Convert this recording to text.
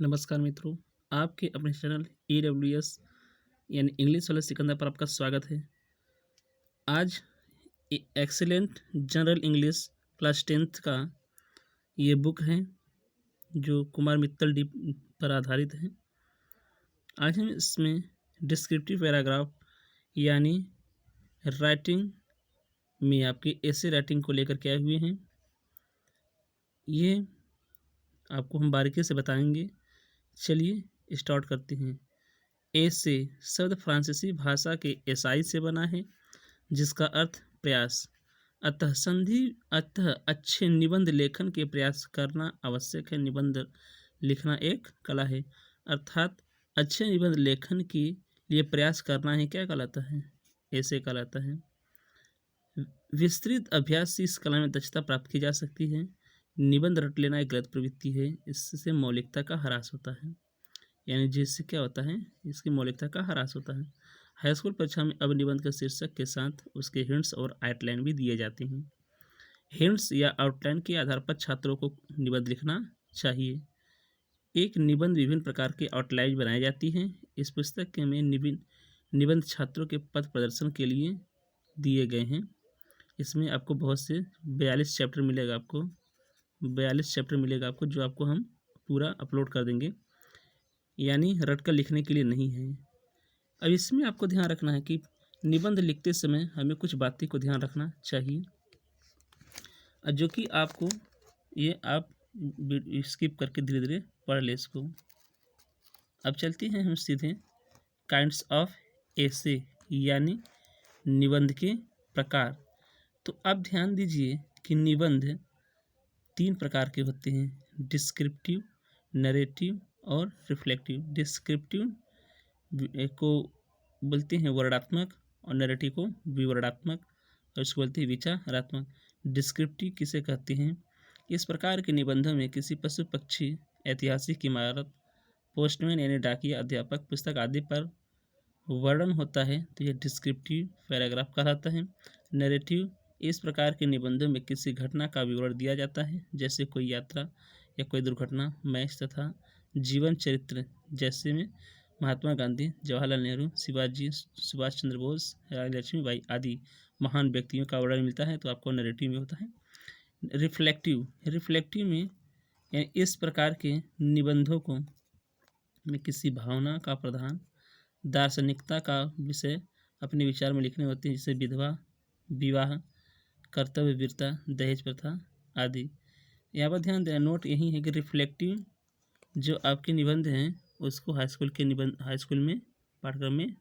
नमस्कार मित्रों, आपके अपने चैनल EWS यानी इंग्लिश वाले सिकंदर पर आपका स्वागत है। आज excellent general English class 10th का ये बुक है जो कुमार मित्तल डी पर आधारित है। आज हम इसमें डिस्क्रिप्टिव पैराग्राफ यानी राइटिंग में आपकी ऐसे राइटिंग को लेकर के आए हुए हैं। ये आपको हम बारीकी से बताएंगे। चलिए स्टार्ट करते हैं। ऐसे शब्द फ्रांसीसी भाषा के एसाई से बना है जिसका अर्थ प्रयास। अतः अच्छे निबंध लेखन के प्रयास करना आवश्यक है। निबंध लिखना एक कला है, अर्थात अच्छे निबंध लेखन के लिए प्रयास करना ही क्या कहलाता है? ऐसे कहलाता है। विस्तृत अभ्यास से इस कला में दक्षता प्राप्त की जा सकती है। निबंध रट लेना एक गलत प्रवृत्ति है, इससे मौलिकता का ह्रास होता है। यानी जिससे क्या होता है, इसकी मौलिकता का ह्रास होता है। हाई स्कूल परीक्षा में अब निबंध के शीर्षक के साथ उसके हिंट्स और आउटलाइन भी दिए जाते हैं। हिंट्स या आउटलाइन के आधार पर छात्रों को निबंध लिखना चाहिए। एक निबंध विभिन्न प्रकार के आउटलाइन बनाई जाती हैं। इस पुस्तक के में निबंध छात्रों के पथ प्रदर्शन के लिए दिए गए हैं। इसमें आपको बहुत से 42 चैप्टर मिलेगा आपको जो आपको हम पूरा अपलोड कर देंगे, यानी रट कर लिखने के लिए नहीं है। अब इसमें आपको ध्यान रखना है कि निबंध लिखते समय हमें कुछ बातें को ध्यान रखना चाहिए, जो कि आपको ये आप स्किप करके धीरे धीरे पढ़ ले इसको। अब चलते हैं हम सीधे काइंड्स ऑफ एसे यानी निबंध के प्रकार। तो अब ध्यान दीजिए कि निबंध 3 प्रकार के होते हैं: डिस्क्रिप्टिव, नरेटिव और रिफ्लेक्टिव। डिस्क्रिप्टिव को बोलते हैं वर्णनात्मक और नैरेटिव को विवरणात्मक, और इसको बोलते हैं विचारात्मक। डिस्क्रिप्टिव किसे कहते हैं? इस प्रकार के निबंधों में किसी पशु पक्षी, ऐतिहासिक इमारत, पोस्टमैन यानी डाकिया, अध्यापक, पुस्तक आदि पर वर्णन होता है, तो यह डिस्क्रिप्टिव पैराग्राफ कहलाता है। नैरेटिव इस प्रकार के निबंधों में किसी घटना का विवरण दिया जाता है, जैसे कोई यात्रा या कोई दुर्घटना, मैच तथा जीवन चरित्र, जैसे में महात्मा गांधी, जवाहरलाल नेहरू, शिवाजी, सुभाष चंद्र बोस, रानी लक्ष्मीबाई आदि महान व्यक्तियों का वर्णन मिलता है, तो आपको नैरेटिव में होता है। रिफ्लेक्टिव में यानी इस प्रकार के निबंधों को में किसी भावना का प्रधान, दार्शनिकता का विषय अपने विचार में लिखने होते हैं, जैसे विधवा विवाह, कर्तव्य वीरता, दहेज प्रथा आदि। यहाँ पर ध्यान देना नोट यही है कि रिफ्लेक्टिव जो आपके निबंध हैं उसको हाई स्कूल में पाठ्यक्रम में